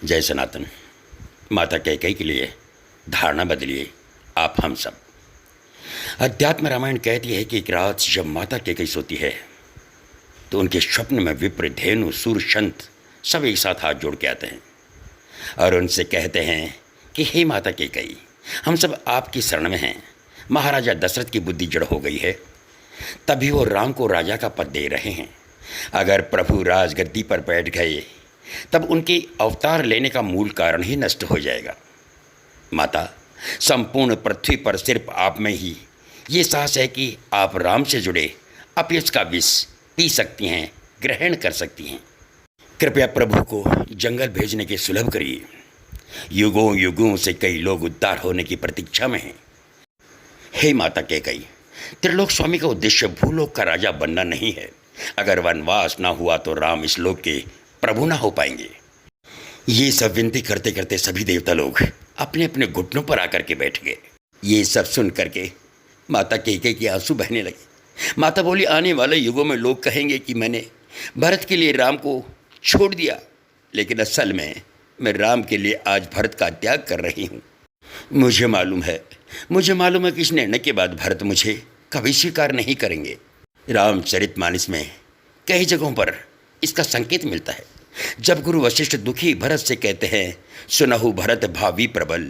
जय सनातन। माता कैकेयी के लिए धारणा बदलिए आप हम सब। अध्यात्म रामायण कहती है कि एक रात जब माता कैकेयी सोती है तो उनके स्वप्न में विप्र, धेनु, सूर, शंत सब एक साथ हाथ जोड़ के आते हैं और उनसे कहते हैं कि हे माता कैकेयी, हम सब आपकी शरण में हैं। महाराजा दशरथ की बुद्धि जड़ हो गई है, तभी वो राम को राजा का पद दे रहे हैं। अगर प्रभु राजगद्दी पर बैठ गए तब उनके अवतार लेने का मूल कारण ही नष्ट हो जाएगा। माता, संपूर्ण पृथ्वी पर सिर्फ आप में ही ये साहस है कि आप राम से जुड़े अपयश का विष पी सकती हैं, ग्रहण कर सकती हैं। कृपया प्रभु को जंगल भेजने के सुलभ करिए। युगों युगों से कई लोग उद्धार होने की प्रतीक्षा में हैं। हे माता कैकेयी, त्रिलोक स्वामी का उद्देश्य भूलोक का राजा बनना नहीं है। अगर वनवास ना हुआ तो राम इस लोक के प्रभु ना हो पाएंगे। ये सब विनती करते करते सभी देवता लोग अपने अपने घुटनों पर आकर के बैठ गए। ये सब सुन करके माता कैकेयी के आंसू बहने लगे। माता बोली, आने वाले युगों में लोग कहेंगे कि मैंने भरत के लिए राम को छोड़ दिया, लेकिन असल में मैं राम के लिए आज भरत का त्याग कर रही हूँ। मुझे मालूम है कि इस निर्णय के बाद भरत मुझे कभी स्वीकार नहीं करेंगे। रामचरितमानस में कई जगहों पर इसका संकेत मिलता है। जब गुरु वशिष्ठ दुखी भरत से कहते हैं, सुनहु भरत भावी प्रबल,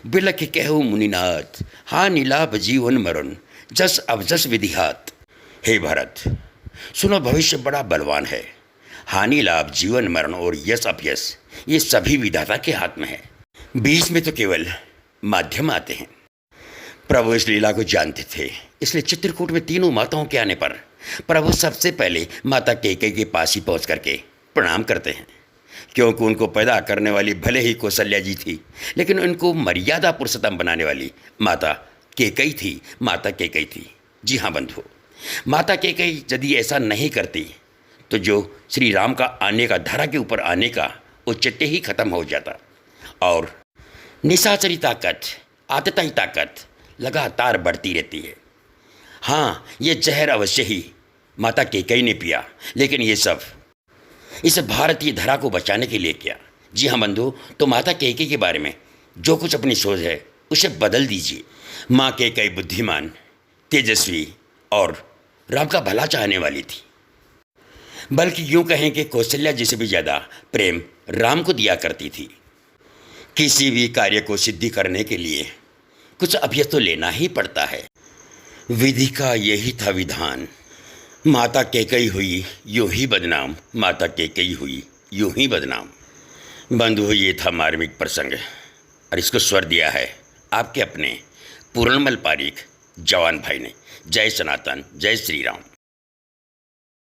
बिलख कहु मुनिनाथ, हानि लाभ जीवन मरण, जस अवजस विधिहात। हे भरत, सुनो, भविष्य बड़ा बलवान है। हानि लाभ, जीवन मरण और यश अपयश ये सभी विधाता के हाथ में है। बीच में तो केवल माध्यम आते हैं। प्रभु इस लीला को जानते थे, इसलिए चित्रकूट में तीनों माताओं के आने पर प्रभु सबसे पहले माता कैकेयी के पास ही पहुँच करके प्रणाम करते हैं, क्योंकि उनको पैदा करने वाली भले ही कौशल्या जी थी, लेकिन उनको मर्यादा पुरुषोत्तम बनाने वाली माता कैकेयी थी। माता कैकेयी थी। जी हाँ बंधु, माता कैकेयी यदि ऐसा नहीं करती तो जो श्री राम का आने का, धरा के ऊपर आने का औचित्य ही खत्म हो जाता और निशाचरी ताकत, आतताई ताकत लगातार बढ़ती रहती है। हाँ, ये जहर अवश्य ही माता कैकेयी ने पिया, लेकिन ये सब इस भारतीय धरा को बचाने के लिए किया। जी हाँ बंधु, तो माता कैकेयी के बारे में जो कुछ अपनी सोच है उसे बदल दीजिए। माँ कैकेयी बुद्धिमान, तेजस्वी और राम का भला चाहने वाली थी। बल्कि यूँ कहें कि कौशल्या जी से भी ज़्यादा प्रेम राम को दिया करती थी। किसी भी कार्य को सिद्धि करने के लिए कुछ अपयश तो लेना ही पड़ता है। विधि का यही था विधान। माता कैकेयी हुई यूं ही बदनाम, माता कैकेयी हुई यूं ही बदनाम। बंधु, ये था मार्मिक प्रसंग और इसको स्वर दिया है आपके अपने पूर्णमल पारीख जवान भाई ने। जय सनातन, जय श्री राम।